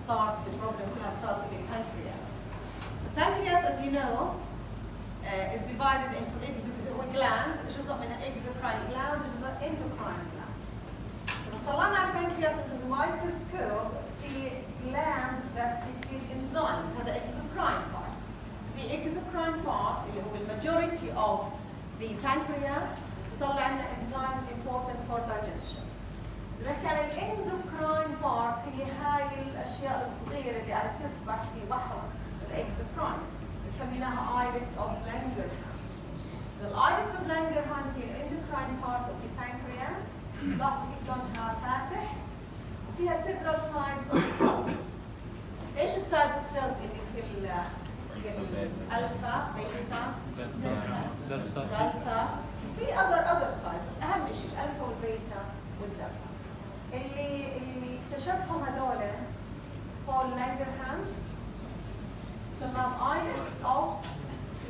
starts, the problem starts with the pancreas. The pancreas, as you know, is divided into gland, جزء منها exocrine gland وجزء endocrine gland. إذا طلعنا على البنكرياس under the microscope في glands that secrete enzymes، هذا exocrine part. في exocrine part اللي هو المajority of the pancreas بيطلع لنا enzymes important for digestion. إذا نحكي عن الاندوكراين بارت هي هاي الأشياء الصغيرة اللي قاعدة تسبح في بحر الاكزوكراين بنسميها islets of Langerhans. The islets of Langerhans هي الاندوكراين بارت of the pancreas. لاحظوا كيف لونها فاتح وفيها several types of cells. إيش التايبس of cells اللي في الألفا، بيتا، دلتا؟ في other types بس أهم شيء الألفا والبيتا والدلتا. اللي اكتشفهم هذول بول لانجرهانز سماهم islets of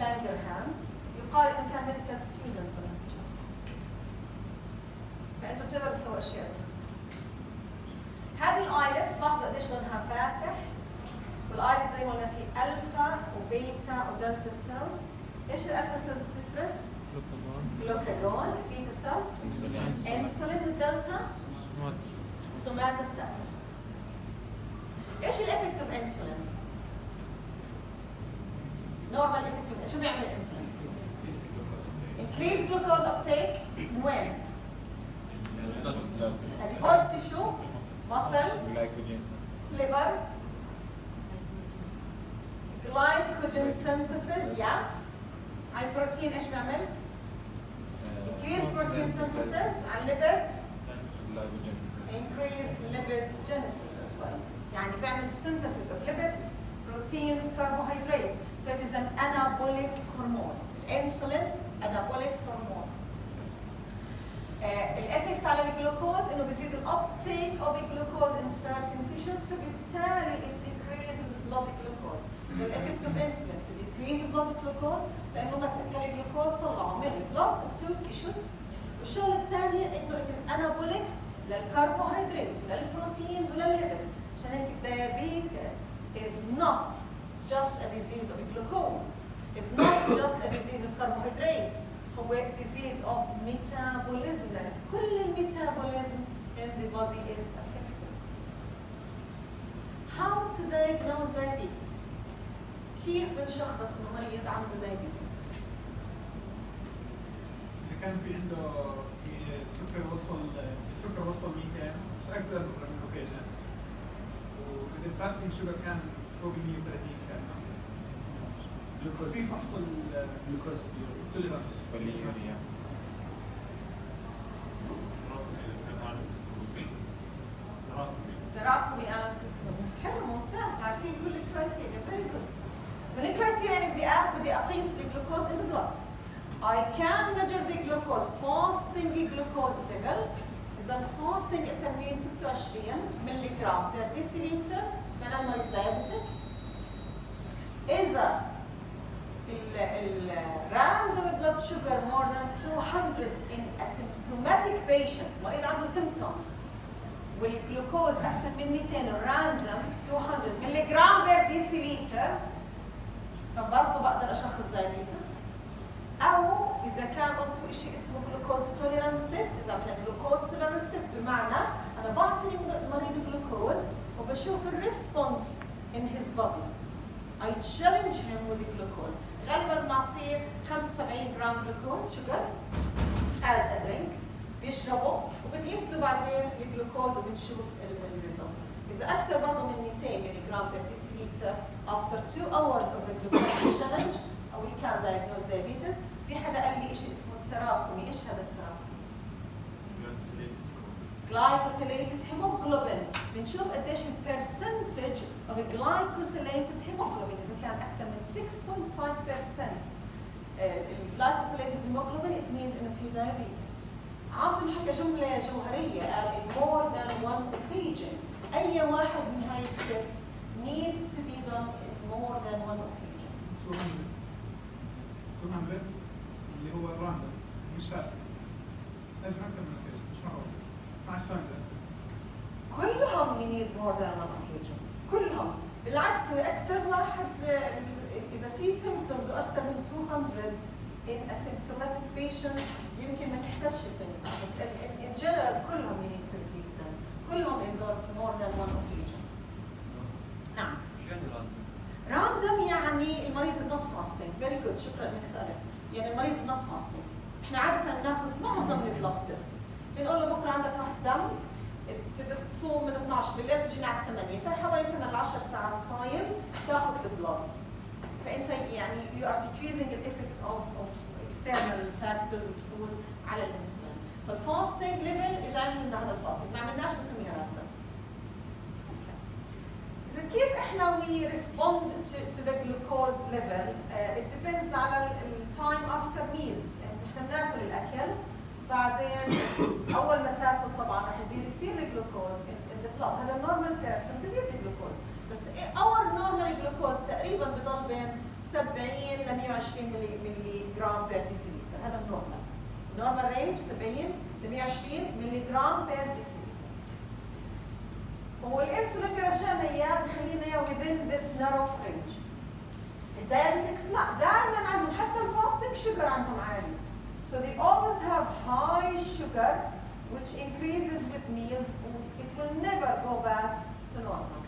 Langerhans. يقال انه كان ميديكال ستودنت لما اكتشفهم. فانتم بتقدروا تسووا اشياء زي كذا. هذه الايلتس لاحظوا قديش لونها فاتح. والايلتس زي ما قلنا في الفا وبيتا ودلتا سيلز. ايش الالفا سيلز بتفرز؟ جلوكاجون. بيتا سيلز انسولين. والدلتا سوماتوستاتين. ايش الافكت اوف انسولين؟ نورمال افكت شو بيعمل الانسولين؟ increase glucose uptake when؟ adipose tissue, muscle, liver, glycogen synthesis. yes. على البروتين ايش بيعمل؟ increase protein synthesis. على lipids increase lipidogenesis as well. يعني بيعمل synthesis of lipids, proteins, carbohydrates. So it is an anabolic hormone. Insulin, anabolic hormone. الافكت على الجلوكوز انه بيزيد الابتيك of glucose in certain tissues فبالتالي it decreases blood glucose. So the effect of insulin to decrease blood glucose لانه مسك الجلوكوز طلعه من البلد to tissues. والشغله الثانيه انه it is anabolic للكربوهيدرات وللبروتينز وللليبيدز. عشان هيك diabetes is not just a disease of glucose. It's not just a disease of carbohydrates. هو disease of metabolism. كل الميتابوليزم in the body is affected. How to diagnose diabetes? كيف بنشخص انه مريض عنده diabetes؟ إذا كان في عنده السكر وصل 200 بس اكثر من اوكيجن، واذا الفاستنج شوجر كان فوق 130 كان في فحص الجلوكوز توليرانس باليوريا. تراكمي على symptoms. حلو ممتاز، عارفين كل الكرايتيريا. very good. إذا الكرايتيريا أنا بدي أقيس الجلوكوز in the blood. I can measure the glucose fasting glucose level. إذا fasting أكثر من 26 ملي جرام per deciliter من المريض diabetic. إذا random blood sugar more than 200 in asymptomatic patient مريض عنده symptoms والجلوكوز أكثر من 200 random 200 ملي جرام per deciliter فبرضه بقدر أشخص diabetes. أو إذا كان قلتوا شيء اسمه جلوكوز توليرانس تيست. إذا عملنا جلوكوز توليرانس تيست بمعنى أنا بعطي المريض جلوكوز وبشوف الريسبونس in his body. I challenge him with the glucose. غالبا بنعطيه 75 جرام جلوكوز شوجر as a drink بيشربه وبنقيس له بعدين الجلوكوز وبنشوف الريزلت. إذا أكثر برضه من 200 ملي جرام per deciliter after 2 hours of the glucose challenge we can diagnose diabetes. في حدا قال لي شيء اسمه التراكمي. ايش هذا التراكمي؟ glycosylated hemoglobin. بنشوف قديش البرسنتج of glycosylated hemoglobin. إذا كان أكثر من 6.5% glycosylated hemoglobin it means إنه في diabetes. عاصم حكى جملة جوهرية قال more than one occasion. أي واحد من هاي التيستس needs to be done in more than one occasion. 200 اللي هو الراندوم مش فاسد، لازم اكثر من اوكيجن مش معقول مع الساينز. كلهم you need more than one occasion. كلهم بالعكس هو أكثر واحد إذا في symptoms وأكثر من 200 in asymptomatic patient يمكن ما تحتاجش تنتبه بس in general كلهم you need to repeat them. كلهم in more than one occasion. نعم. شو يعني random يعني المريض is not fasting. Very good. شكرا إنك سألت. يعني المريض is not fasting. إحنا عادة ناخذ معظم البلاد تيستس. بنقول له بكره عندك فحص دم بتقدر تصوم من 12 بالليل بتجينا على 8 فحوالي 8 ل 10 ساعات صايم تاخذ البلاد. فأنت يعني you are decreasing the effect of external factors والfood على الانسولين. فالفاستنج ليفل إذا عملنا هذا الفاستنج ما عملناش بنسميها random. إذا كيف إحنا we respond to the glucose level it depends على time after meals. يعني إحنا بناكل الأكل بعدين أول ما تاكل طبعاً راح يزيد كثير الجلوكوز in the blood. هذا normal person بزيد الجلوكوز بس our normal glucose تقريباً بضل بين 70 ل 120 ملي جرام بير ديسيلتر. هذا النورمال. normal range 70 ل 120 ملي جرام بير ديسيلتر. والانسولين بيرجعنا اياه بخلينا اياه within this narrow range. الدايابيتكس لا دائما عندهم حتى الفاستنج شوجر عندهم عالي. So they always have high sugar which increases with meals. It will never go back to normal.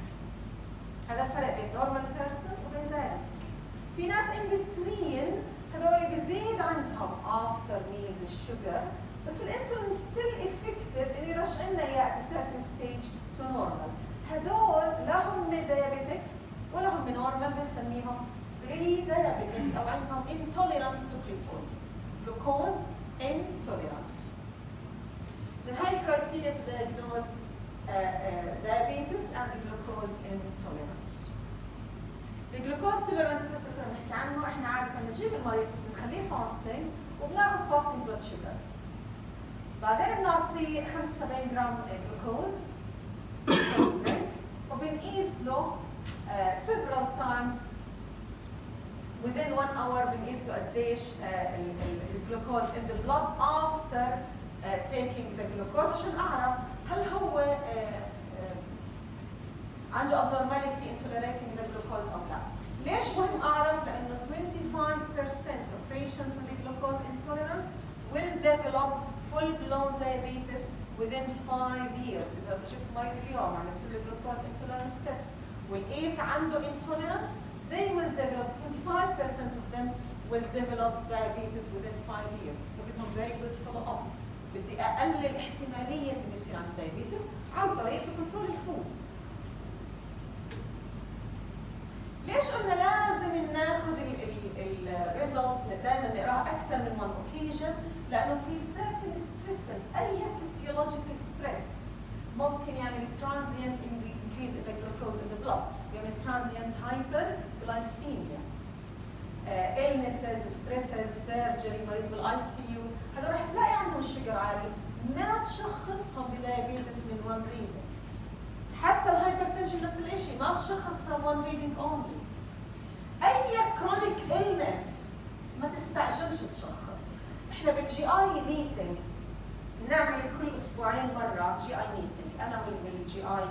هذا الفرق بين normal person وبين diabetic. في ناس in between هذول بيزيد عندهم after meals الشوجر بس الانسولين still effective انه يرجع لنا اياه at a certain stage to normal. هدول لا هم diabetics ولا هم normal بنسميهم pre-diabetics أو عندهم intolerance to glucose. Glucose intolerance. So هاي criteria to diagnose diabetes and glucose intolerance. الجلوكوز tolerance تست اللي بنحكي عنه احنا عادة بنجيب المريض بنخليه fasting وبناخذ fasting blood sugar. بعدين بنعطيه 75 جرام جلوكوز وبنقيس له several times within 1 hour بنقيس له قديش الجلوكوز in the blood after taking the glucose عشان اعرف هل هو عنده abnormality in tolerating the glucose او لا. ليش مهم اعرف؟ لانه 25% of patients with glucose intolerance will develop full-blown diabetes within 5 years. إذا جبت مريض اليوم عملت له glucose intolerance test ولقيت عنده intolerance, they will develop 25% of them will develop diabetes within 5 years. فبدهم very good follow-up. بدي أقلل احتمالية إنه يصير عنده diabetes عن طريق كنترول الفود. ليش قلنا لازم ناخذ الريزلتس دائما نقراها اكثر من one occasion؟ لانه في certain stresses اي physiological stress ممكن يعمل transient increase in the glucose in the blood، يعمل transient hyperglycemia. illnesses, stresses, surgery، مريض بالاي سي يو، هذول رح تلاقي عندهم الشجر عالي، ما تشخصهم بدايابيتس من one reading. حتى الهايبرتنشن نفس الشيء، ما تشخص from one reading only. أي chronic illness ما تستعجلش تشخص. إحنا بالجي آي ميتينج نعمل كل أسبوعين مرة جي آي ميتينج، أنا والجي آي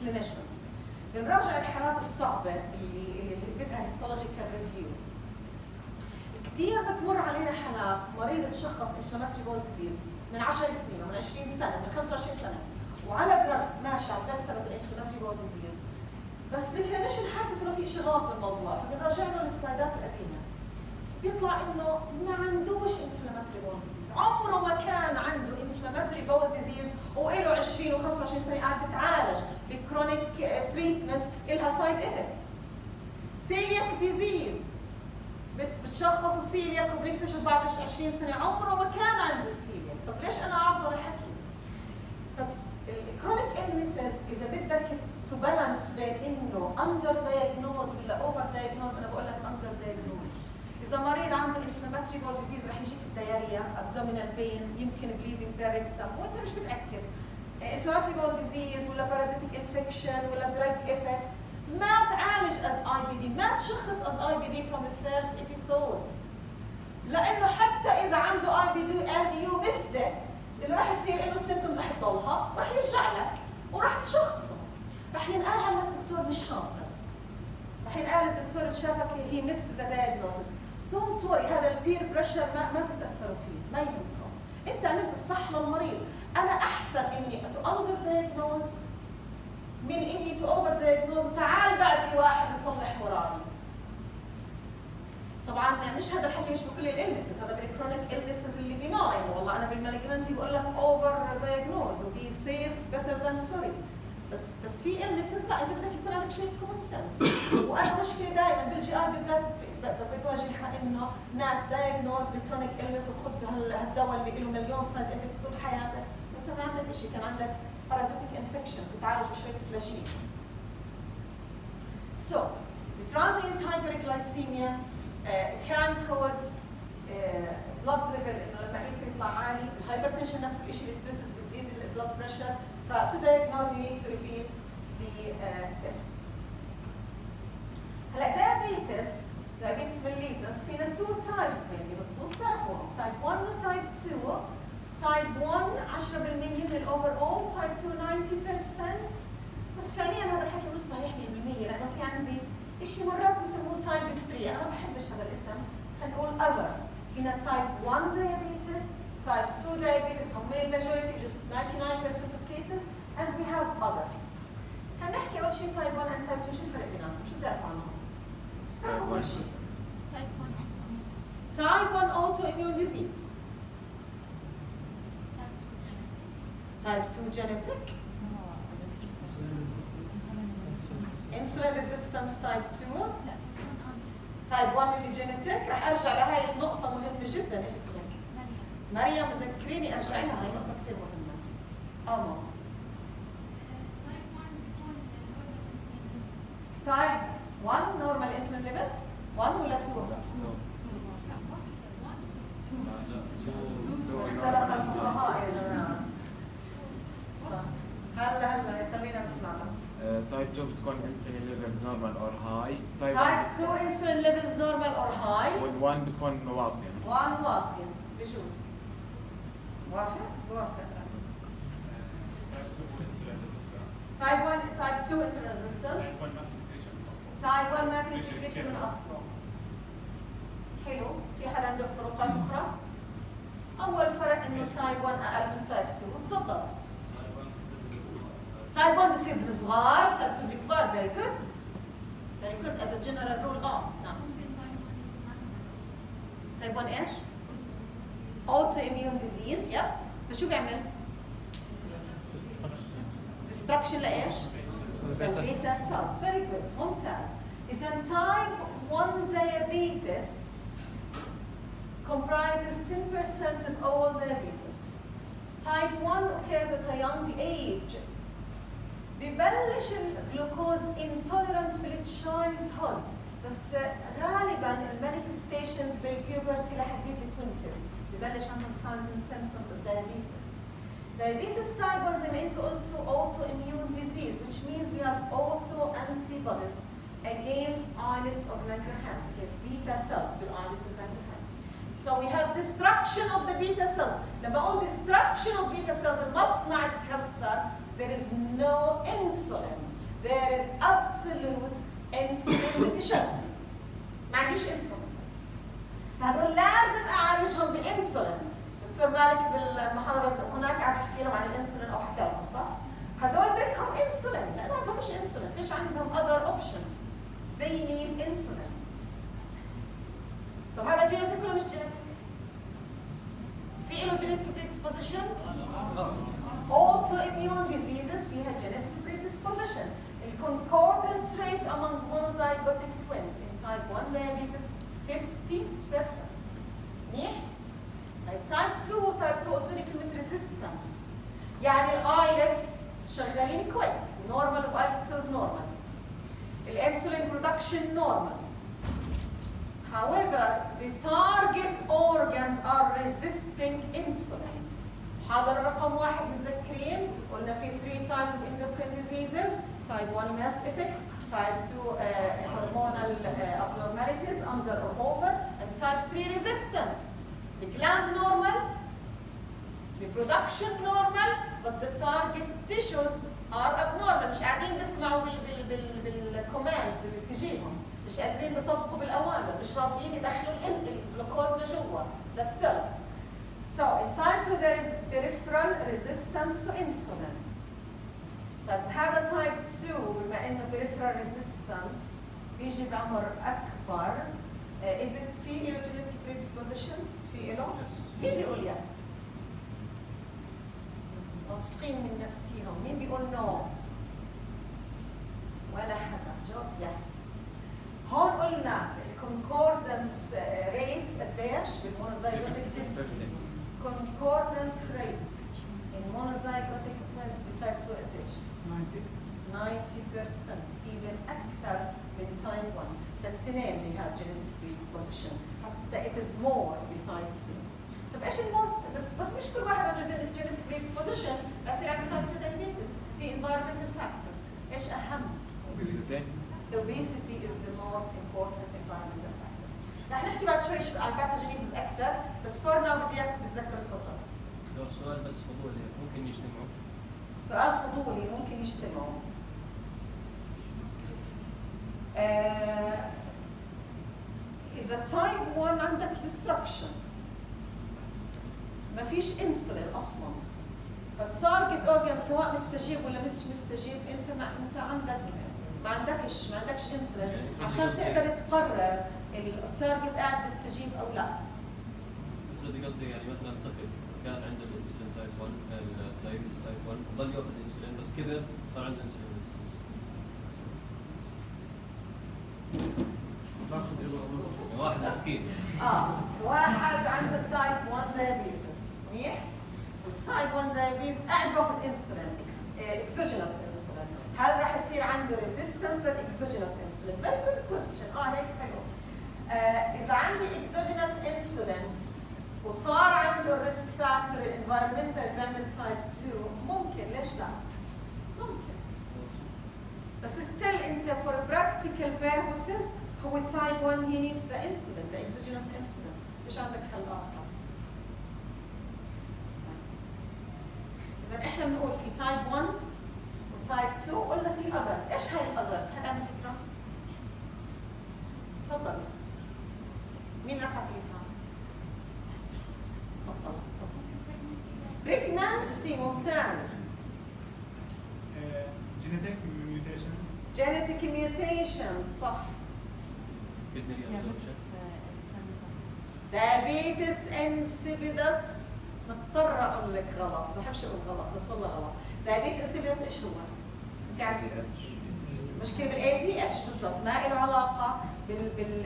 كلينيشنز. بنراجع الحالات الصعبة اللي بدها هيستولوجيكال ريفيو. كثير بتمر علينا حالات مريض تشخص inflammatory bowel disease من 10 سنين ومن 20 سنة من 25 سنة وعلى دراجز ماشي على دراجز تبعت الانفلاماتوري بول ديزيز، بس الكلينيشن حاسس انه في شيء غلط بالموضوع، فبنراجع له السلايدات القديمه بيطلع انه ما عندوش انفلاماتوري بول ديزيز، عمره ما كان عنده انفلاماتوري بول ديزيز وله 20 و25 سنه قاعد بتعالج بكرونيك تريتمنت لها سايد افكتس. سيلياك ديزيز بتشخصوا سيلياك وبنكتشف بعد 20 سنه عمره ما كان عنده سيلياك، طب ليش انا اعطه الحكي؟ الكرونيك illnesses إذا بدك تبالانس بين إنه under diagnose ولا over diagnose، أنا بقول لك under diagnose. إذا مريض عنده inflammatory bowel disease رح يجيك diarrhea، abdominal pain، يمكن bleeding rectum وأنت مش متأكد. inflammatory bowel disease ولا parasitic infection ولا drug effect، ما تعالج as IBD، ما تشخص as IBD from the first episode. لأنه حتى إذا عنده IBD and you missed it، اللي راح يصير انه السيمبتومز راح تضلها وراح يرجع لك وراح تشخصه. شاطر. الحين قال الدكتور اللي شافك هي ميست ذا دايجنوستس. دونت وري، هذا البير بريشر ما تتاثروا فيه، ما يهمكم. انت عملت الصح للمريض. انا احسن اني تو اندر دايجنوز من اني تو اوفر دايجنوز وتعال بعدي واحد يصلح وراي. طبعا مش هذا الحكي مش بكل الالنسز، هذا بالكرونيك النسز اللي بناين. والله انا بالمالجنسي بقول لك اوفر دايجنوز وبي سيف بيتر ذان سوري. بس في النسز لا، انت بدك يكون عندك شويه كومن سنس. وانا مشكله دائما بالجي اي بالذات بواجهها انه ناس دايجنوز بكرونيك النس وخذ هالدواء اللي له مليون سايد افكت طول حياتك، انت ما عندك شيء، كان عندك بارازيتيك انفكشن تتعالج بشويه فلاشين. So, the transient hyperglycemia can cause blood level انه لما يقيسه يطلع عالي، الهايبرتنشن نفس الشيء، الستريسز بتزيد البلد بريشر. ف to diagnose you need to repeat the tests. هلا diabetes mellitus فينا two types mainly، مظبوط تعرفوهم، type 1 و type 2. type 1 10% من الاوفر type 2 90%. بس فعليا هذا الحكي مش صحيح 100% لانه في عندي شيء مرات بسموه type 3، انا ما بحبش هذا الاسم، خلينا نقول others. فينا type 1 diabetes، type 2 diabetes هم من الماجوريتي just 99% of cases and we have others. خلينا نحكي اول شيء type 1 and type 2 شو الفرق بيناتهم؟ شو بتعرفوا عنهم؟ تعرفوا اول شيء type 1 autoimmune disease، type 2 genetic، insulin resistance type 2، type 1 اللي genetic. راح ارجع لهي النقطة مهمة جدا. ايش اسمك؟ مريم ذكريني ارجع لها، هي نقطة كثير مهمة. ماما. type 1 normal insulin levels 1 ولا 2؟ اختلف الفقهاء يا جماعة. هلا خلينا نسمع بس. Type 2 بتكون insulin levels normal or high. Type 2 insulin levels normal or high. وال1 بتكون واطية. 1 واطية بجوز. موافق؟ موافق. Type 1 Type 2 insulin resistance. Type 1 ما في secretion من أصله. حلو. في حدا عنده فروقات أخرى؟ أول فرق إنه Type 1 أقل من Type 2. تفضل. Type 1 بصير بالصغار، Type 2 بالكبار. Very good. Very good as a general rule. نعم. Type 1 إيش؟ Autoimmune disease. Yes. فشو بيعمل؟ Destruction لإيش؟ البيتا cells. Very good. ممتاز. إذا Type 1 diabetes comprises 10% of all diabetes. Type 1 occurs at a young age. ببلش الجلوكوز intolerance بالchildhood، بس غالبا المانيفستيشنز بالبيوبرتي لحديت ال20s ببلش عندهم signs and symptoms of diabetes. Diabetes type 1 زي ما انتم قلتوا autoimmune disease, which means we have auto antibodies against islets of Langerhans, against beta cells بالايلتس of Langerhans. So we have destruction of the beta cells. لما اقول destruction of beta cells المصنع تكسر. There is no insulin. There is absolute insulin deficiency. ما عنديش insulin. فهذول لازم اعالجهم بانسولين. دكتور مالك بالمحاضرة هناك قاعد يحكي لهم عن الانسولين او حكى لهم صح؟ هذول بدهم انسولين لانه ما عندهمش انسولين، فيش عندهم other options. They need insulin. طب هذا جينيتيك ولا مش جينيتيك؟ في له جينيتيك predisposition؟ Autoimmune diseases فيها genetic predisposition. The concordance rate among monozygotic twins in type 1 diabetes 50%. منيح؟ طيب type 2 قلت لي كلمة resistance. يعني الايلتس شغالين كويس، normal of islet cells normal. الانسولين production normal. However, the target organs are resisting insulin. محاضرة رقم 1 متذكرين قلنا في 3 types of endocrine diseases. Type 1 mass effect, type 2 hormonal abnormalities under or over, and type 3 resistance. The gland normal, the production normal, but the target tissues are abnormal. مش قاعدين بيسمعوا اللي بتجيهم مش قادرين يطبقوا بالاوامر، مش راضيين يدخلوا الجلوكوز لجوا للسيلز. So in type 2 there is peripheral resistance to insulin. طيب هذا type 2 بما انه peripheral resistance بيجي بعمر اكبر، is it في له genetic predisposition؟ في له؟ مين بيقول يس؟ واثقين من نفسيهم، مين بيقول نو؟ ولا حدا جاوب يس. هون قلنا الكونكوردنس ريت قديش بالمونوزايجوتيك 50 concordance rate in monozygotic twins بتايب 2 قديش؟ 90% even أكثر من type 1. فالاثنين they have genetic predisposition حتى it is more بتايب 2. طب ايش الموست بس مش كل واحد عنده genetic predisposition يصير عنده type 2 diabetes. في environmental factor. ايش أهم؟ Obesity is the most important environmental factor. رح نحكي بعد شوي عن pathogenesis أكثر، بس for now بدي إياك تتذكروا تفضل. سؤال بس فضولي ممكن يجتمعوا؟ سؤال فضولي ممكن يجتمعوا. إذا type 1 عندك destruction ما فيش انسولين أصلاً، فالتارجت أورجان سواء مستجيب ولا مش مستجيب أنت ما عندكش انسولين عشان تقدر تقرر التارجت قاعد بيستجيب او لا. افرضي قصدي يعني مثلا طفل كان عنده الانسولين تايب 1 الدايبيتس تايب 1 وظل ياخذ انسولين بس كبر صار عنده انسولين ريزيستنس. واحد مسكين. واحد عنده تايب 1 دايبيتس منيح، والتايب 1 دايبيتس قاعد باخذ انسولين اكسوجينوس انسولين، هل راح يصير عنده ريزيستنس للاكسوجينوس انسولين؟ فيري جود كويستشن. هيك حلو. اذا عندي اكسوجينوس انسولين وصار عنده الريسك فاكتور الانفايرمنتال اللي بيعمل تايب 2 ممكن، ليش لا؟ ممكن. بس ستيل انت فور براكتيكال purposes هو تايب 1 he needs the insulin the exogenous insulin، مش عندك حل اخر. اذا احنا بنقول في تايب 1 وتايب 2 قلنا في others، ايش هاي الاذرز؟ حد عنده فكره؟ تفضل. مين رفعت ايدها؟ تفضل تفضل. بريجنانسي ممتاز. genetic mutations صح. كدني ريابزوربشن. diabetes insipidus مضطرة اقول لك غلط، ما بحبش اقول غلط بس والله غلط. diabetes insipidus ايش هو؟ انت عارفة؟ مشكلة بالاي دي اتش بالضبط، ما له علاقة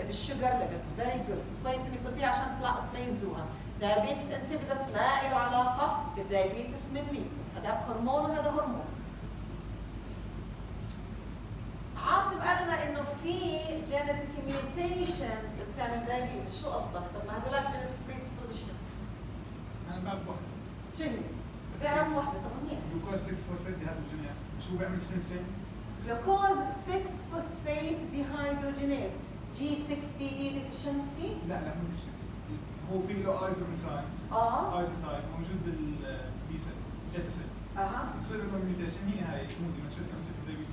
بالشوجر ليفلز. فيري جود، كويس انك قلتيها عشان تميزوها. diabetes insipidus ما له علاقة بالدايابيتس mellitus، هذا هرمون وهذا هرمون. عاصم قال لنا انه في genetic mutations بتعمل diabetes، شو قصدك؟ طب ما هذول genetic predisposition. انا بعرف واحدة. شنو؟ بيعرف واحدة طب منيح. جلوكوز 6 فوسفات ديهيدروجينيز، شو بيعمل سنسين؟ جلوكوز 6 فوسفات ديهيدروجينيز G6PD deficiency. لا مو deficiency، هو في له ايزوميثايل ايزوتايب موجود بالبي سيلز بيتا سيلز. يصير له ميوتيشن، هي هاي مودي ما شفت كم ست دايبيتس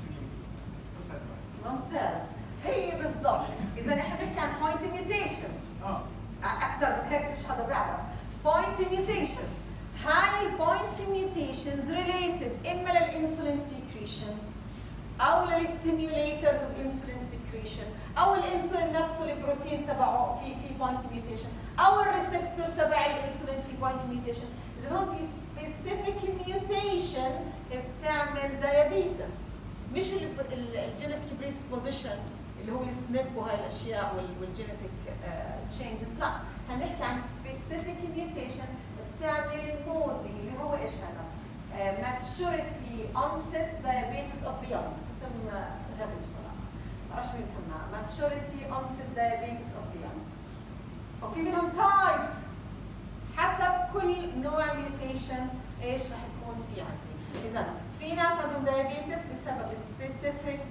بس هذا ممتاز، هي بالضبط. اذا احنا بنحكي عن point mutations اكثر من هيك مش حدا بيعرف. point mutations، هاي point mutations related اما للانسولين secretion او للستيميوليترز اوف انسولين secretion او الانسولين نفسه البروتين تبعه في point mutation او الريسبتور تبع الانسولين في point mutation. اذا هون في specific mutation بتعمل diabetes، مش الجينيتيك بريدسبوزيشن اللي هو السنب وهاي الاشياء والجينيتيك تشينجز، لا هنحكي عن سبيسيفيك ميوتيشن بتعمل المودي اللي هو ايش هذا؟ ماتشوريتي اونست دايابيتس اوف ذا يونج، اسم غبي بصراحه ما بعرفش مين سماها، ماتشوريتي اونست دايابيتس اوف ذا يونج. وفي منهم تايبس حسب كل نوع ميوتيشن ايش رح يكون في عندي. اذا في ناس عندهم دايابيتس بسبب specific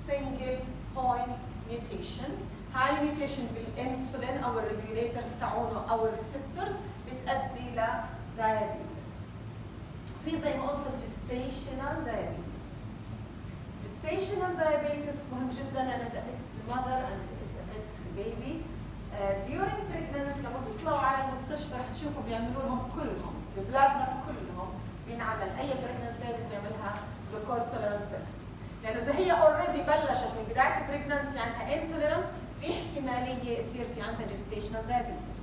single point mutation، هاي الميوتيشن بالانسولين او الريجوليترز تاعونه او الريسبتورز بتؤدي ل diabetes. في زي ما قلت gestational diabetes. gestational diabetes مهم جدا لأن it affects the mother and it affects the baby. During pregnancy لما تطلعوا على المستشفى رح تشوفوا بيعملوا لهم كلهم ببلادنا كلهم بينعمل أي pregnant lady بيعملها glucose tolerance test. لأنه إذا هي already بلشت من بداية البريجنانسي عندها intolerance في احتمالية يصير في عندها gestational diabetes.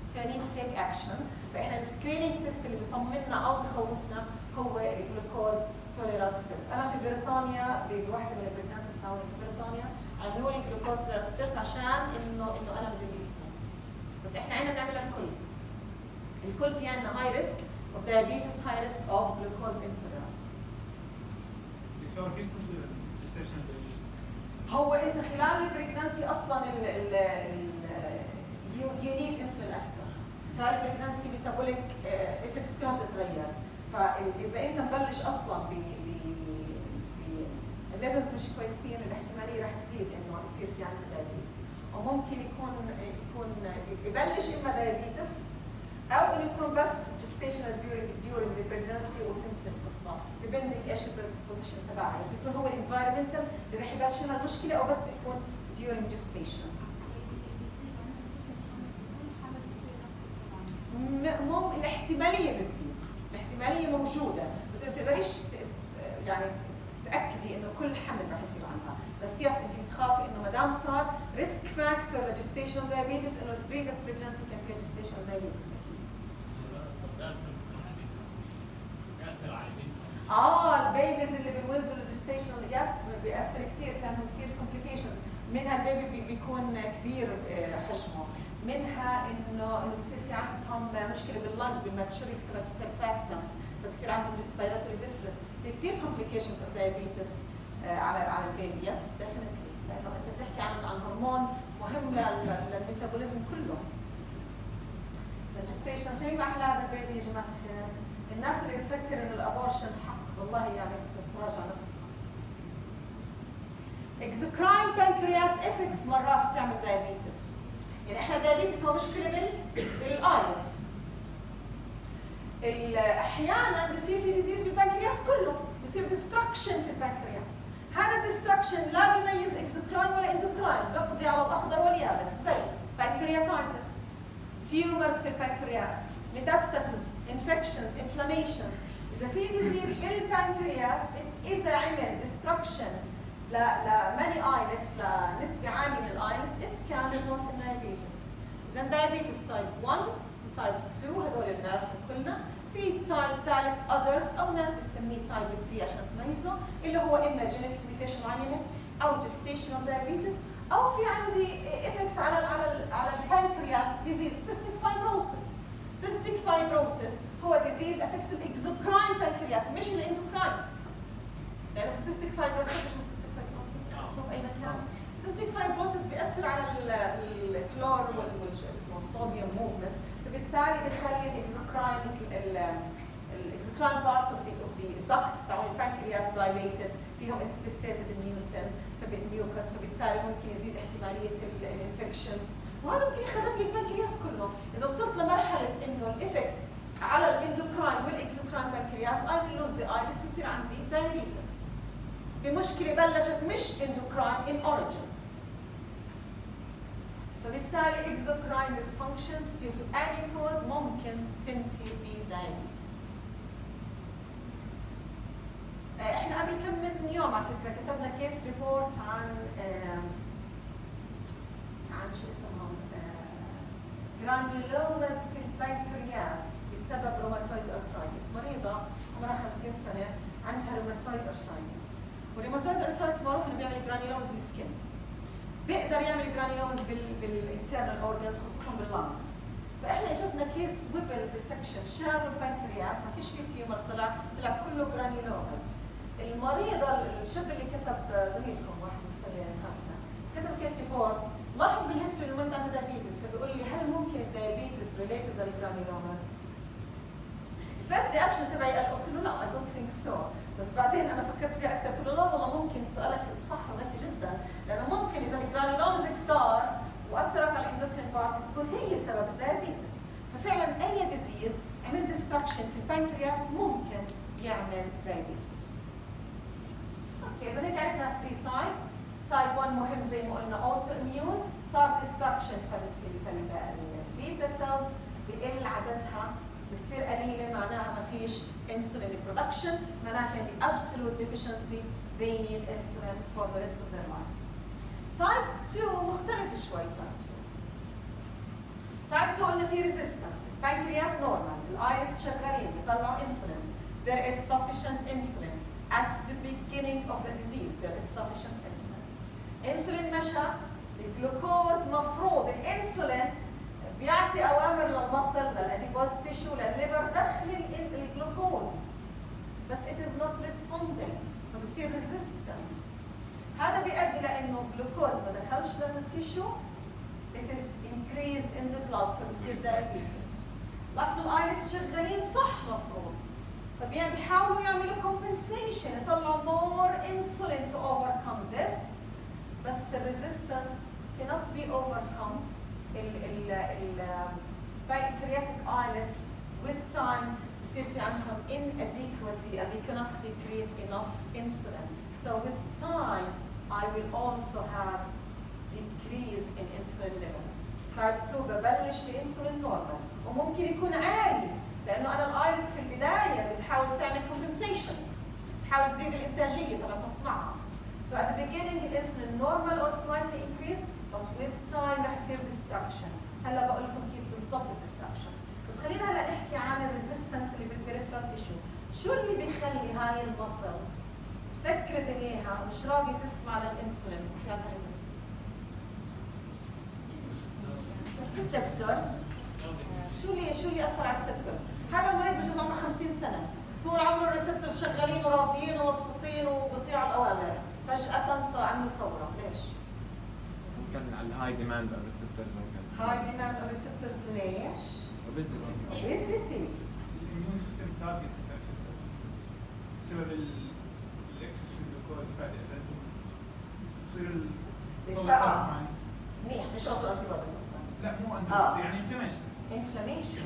So you need to take action. فإحنا السكرينينج تيست اللي بيطمنا أو بخوفنا هو الجلوكوز توليرانس تيست. أنا في بريطانيا بواحدة من البريجنانسيز تاعوني في بريطانيا عملوا لي جلوكوز توليرانس تيست عشان إنه أنا مدبيستي. بس إحنا عندنا بنعملها الكل في عندنا high risk of diabetes, high risk of glucose intolerance. دكتور كيف بصير الجستيشنال دايبيتس؟ هو أنت خلال البريجنانسي أصلاً you need insulin actor. خلال البريجنانسي ميتابوليك افكت كلها بتتغير. فاذا انت مبلش اصلا الليفلز مش كويسين الاحتماليه رح تزيد انه يصير في عندك دايابيتس، وممكن يكون يبلش اما دايابيتس او انه يكون بس gestational during the pregnancy وتنتهي القصه depending ايش البريدisposition تبعها، بيكون هو الانفايرمنتال اللي رح يبلش لنا المشكله او بس يكون during gestation. الاحتماليه بتزيد، الاحتماليه موجوده بس ما بتقدريش يعني تاكدي انه كل حمل راح يصير عندها، بس يس انت بتخافي انه ما دام صار ريسك فاكتور لجستيشنال دايابيتس انه البريفيس بريجنسي كان فيها جستيشنال دايابيتس اكيد. البيبيز اللي بيولدوا الجستيشنال يس بيأثر كثير، في عندهم كثير كومبليكيشنز، منها البيبي بيكون كبير حجمه، منها انه بيصير في عندهم مشكله باللنجز بالماتشوريتي تبع السيرفاكتنت، فبصير عندهم ريسبيراتوري ديستريس، في كثير كومبليكيشنز اوف دايابيتس على البيبي. يس ديفينتلي، لانه انت بتحكي عن هرمون مهم للميتابوليزم كله. الجستيشن شيء ما احلى هذا البيبي يا جماعه الخير. الناس اللي بتفكر انه الابورشن حق والله يعني بتتراجع نفسها. اكزوكراين بانكرياس افكت مرات بتعمل دايابيتس. يعني احنا دايابيتس هو مشكله بالايلتس. احيانا بصير في ديزيز بالبنكرياس كله، بصير ديستركشن في البنكرياس. هذا الديستركشن لا بيميز اكزوكراين ولا اندوكراين، بيقضي على الاخضر واليابس زي بنكرياتايتس، تيومرز في البنكرياس، ميتاستاسيس، انفكشنز، انفلاميشنز. اذا في ديزيز بالبنكرياس اذا عمل ديستركشن لماني ايلتس، لنسبه عاليه من الايلتس، it can result in diabetes. اذا diabetes type 1 و type 2 هذول اللي بنعرفهم كلنا، في تايب ثالث others او ناس بتسميه type 3 عشان تميزه، اللي هو اما genetic mutation معينه او gestational diabetes، او في عندي effect على البنكرياس disease cystic fibrosis. cystic fibrosis هو disease affects الاكزوكراين بنكرياس مش الاندوكراين. لانه cystic fibrosis مش cystic fibrosis حطوه باي مكان. cystic fibrosis بيأثر على الكلور اسمه الصوديوم موفمنت، فبالتالي بيخلي الاكزوكراين بارت اوف ذا ducts تاع البنكرياس dilated، فيهم inspissated mucin فبالميوكس، فبالتالي ممكن يزيد احتماليه الانفكشنز، وهذا ممكن يخرب لي البنكرياس كله. اذا وصلت لمرحله انه الايفكت على الاندوكراين والاكزوكراين بنكرياس I will lose the islets ويصير عندي diabetes بمشكله بلشت مش اندوكراين in origin. فبالتالي exocrine dysfunctions due to any cause ممكن تنتهي ب-diabetes. احنا قبل كم من يوم على فكره كتبنا كيس ريبورت عن شو اسمهم جرانيولوماس في البنكرياس بسبب روماتويد ارثرايتس. مريضه عمرها 50 سنه عندها روماتويد ارثرايتس، والروماتويد ارثرايتس معروف انه بيعمل جرانيولوماس بالسكن، بيقدر يعمل جرانيولوماس بالانترنال اورجنز خصوصا باللانجز. فاحنا اجتنا كيس ويبل ريسكشن، شالوا البنكرياس ما فيش فيه تيومر، طلع كله جرانيولوماس. المريضه الشاب اللي كتب زميلكم واحد بالسنه 5 كتب كيس ريبورت، لاحظ بالهيستوري انه المريض عنده دايابيتس، فبيقول لي هل ممكن الدايابيتس ريليتد للجرانيولوماس؟ الفيرست رياكشن تبعي قلت له لا I don't think so، بس بعدين انا فكرت فيها اكثر قلت له لا والله ممكن، سؤالك صح وذكي جدا، لانه ممكن اذا الجرانيولومز كتار واثرت على الاندوكرين بارت تكون هي سبب الدايابيتس. ففعلا اي ديزيز عمل ديستركشن في البنكرياس ممكن يعمل دايابيتس. اوكي اذا هيك عرفنا 3 تايبس. تايب 1 مهم زي ما قلنا اوتو اميون، صار ديستركشن البيتا سيلز بقل عددها، بتصير قليله معناها ما فيش انسولين برودكشن، معناها في عندي absolute deficiency they need insulin for the rest of their lives. تايب 2 مختلف شوي. تايب 2 قلنا في ريزيستنس، البنكرياس نورمال، الايلتس شغالين بيطلعوا انسولين. There is sufficient insulin at the beginning of the disease. There is sufficient insulin. انسولين مشى، الجلوكوز مفروض الانسولين بيعطي اوامر للمصل للاديبوز تيشو للليفر دخل الجلوكوز، بس it is not responding، فبصير resistance. هذا بيؤدي لانه الجلوكوز ما دخلش للتيشو، it is increased in the blood فبصير diabetes. لاحظوا الايلتس شغالين صح مفروض، فبيحاولوا يعملوا compensation يطلعوا more insulin to overcome this، بس resistance cannot be overcome. pancreatic islets with time بصير في عندهم inadequacy and they cannot secrete enough insulin. So with time I will also have decrease in insulin levels. Type 2 ببلش بانسولين نورمال وممكن يكون عالي لانه انا الايلتس في البدايه بتحاول تعمل compensation، بتحاول تزيد الانتاجيه تبع مصنعها. So at the beginning الانسولين normal or slightly increased but with time رح يصير destruction. هلا بقول لكم كيف بالضبط الديستراكشن، بس خلينا هلا نحكي عن الريزيستنس اللي بالبريفرال تيشو. شو اللي بيخلي هاي المصل مسكرة دنياها ومش راضية تسمع للانسولين وفي عندها ريزيستنس؟ ريسبتورز. شو اللي اثر على الريسبتورز؟ هذا المريض بجوز عمره 50 سنة، طول عمره الريسبتورز شغالين وراضيين ومبسوطين وبيطيعوا الأوامر، فجأة عملوا ثورة، ليش؟ ممكن على الهاي ديماند او ريسبتورز ممكن. هاي ديماند او ريسبتورز ليش؟ obesity. الاميون سيستم تارجتس ريسبتورز بسبب الاكسس جلوكوز فاتي اسيد تصير السرطان. منيح مش اوتو انتي بوديز اصلا. لا مو انتي يعني انفلاميشن. انفلاميشن.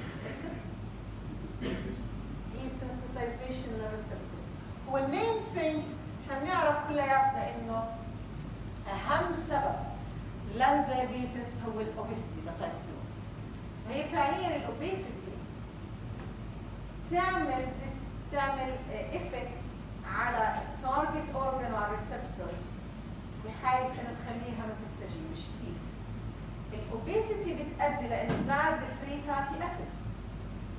desensitization للريسبتورز. هو المين ثينج احنا بنعرف كلياتنا انه اهم سبب للديابيتس هو الاوبيستي تايب 2. هي فعليا الاوبيستي تعمل افكت على التارجت اورجان وعلى الريسبتورز بحيث انه تخليها ما تستجيبش. كيف؟ الاوبيستي بتؤدي لانه زاد الفري فاتي اسيدز.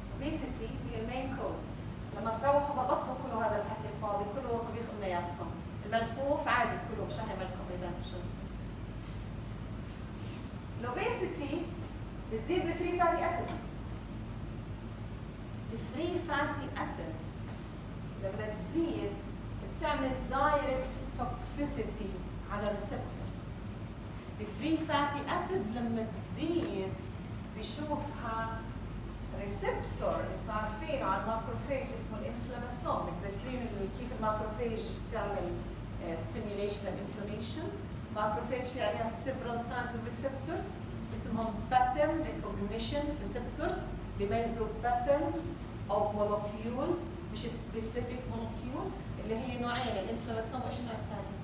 الاوبيستي هي المين كوز. لما تروحوا ببطلوا كل هذا الحكي الفاضي، كله طبيخ امنياتكم. الملفوف عادي كله مش هيعملكم ايدات وشمس. الاوبيستي بتزيد الفري فاتي اسيدز. الفري فاتي اسيدز لما تزيد بتعمل دايركت توكسيسيتي على الريسبتورز. الفري فاتي اسيدز لما تزيد بشوفها ريسبتور انتوا عارفين على الماكروفاج اسمه الانفلاماسوم، متذكرين كيف الماكروفاج بتعمل stimulation للانفلاميشن؟ ماكروفاج في عليها several types of receptors اسمهم pattern recognition receptors، بيميزوا patterns of molecules مش specific molecule، اللي هي نوعين الانفلاماسوم وايش النوع الثاني؟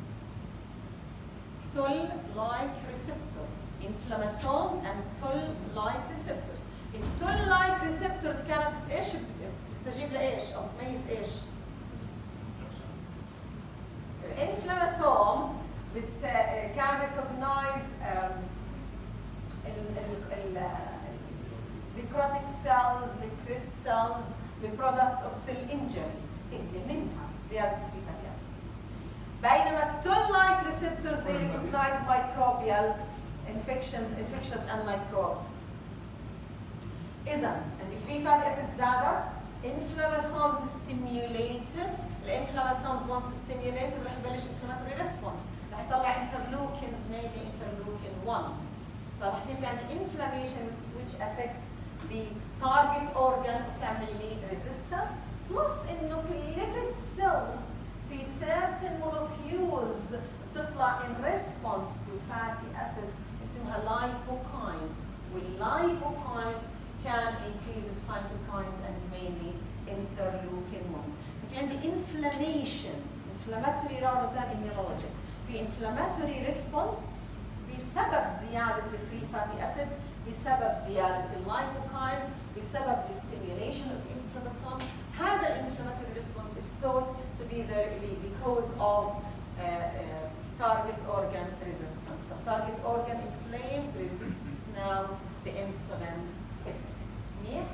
toll-like receptor. inflammasomes and toll-like receptors. التول-like receptors كانت ايش بتستجيب لايش او بتميز ايش؟ الانفلاماسومز كان recognize النيكروتيك سيلز، الكريستالز، البرودكتس اوف سيل انجري اللي منها زياده في الفاتي اسيدز. بينما التول-like receptors they recognize microbial infections and microbes. إذا الفري فاتي أسيد زادت، inflammasomes stimulated، الانفلاماسومز once stimulated رح يبلش inflammatory response، رح يطلع interleukins maybe interleukin 1، فرح يصير في عندي inflammation which affects the target organ وتعمل لي resistance، plus إنه في الليبيد cells في certain molecules بتطلع in response to fatty acids اسمها lipokines، والlipokines can increase the cytokines and mainly interleukin 1. في عندي inflammation inflammatory rather than immunologic. في inflammatory response بسبب زيادة الفري فاتي acids، بسبب زيادة اللايبوكاينز، بسبب stimulation of inflammasome. هذا الانفلاماتوري response is thought to be the cause of target organ resistance. The target organ inflamed resists now the insulin effect. منيح؟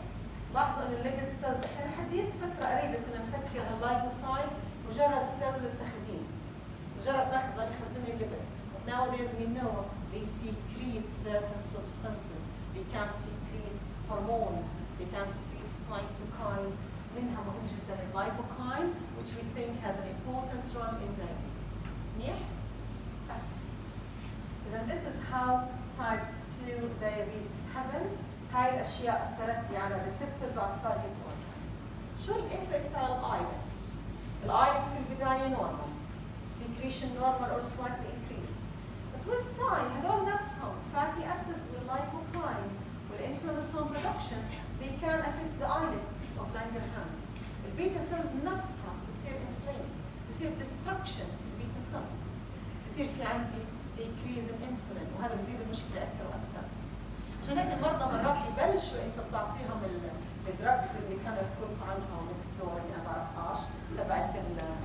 لاحظوا ان الليبيد سيلز احنا لحديت فتره قريبه كنا نفكر اللايبوسايد مجرد سيل للتخزين، مجرد مخزن يخزن لي الليبيد. Nowadays we know they secrete certain substances. They can secrete hormones. They can secrete cytokines. منها مهم جدا اللايبوكاين which we think has an important role in diabetes. منيح؟ إذا this is how type 2 diabetes happens. هاي الأشياء أثرت لي على receptors على target organ. شو الإفكت على الآيلتس؟ الآيلتس في البداية normal. secretion normal or slightly increased. But with time هدول نفسهم fatty acids واللايبوكاينز والinflammasome production they can affect the islets of Langerhans. البيتا cells نفسها بتصير inflamed. بصير destruction في البيتا cells. بصير في عندي decrease in insulin وهذا بزيد المشكلة أكثر وأكثر. عشان هيك المرضى مرات يبلشوا انتم بتعطيهم الدراجز اللي كانوا يحكوا لكم عنها ونكست دور اللي انا ما بعرفهاش تبعت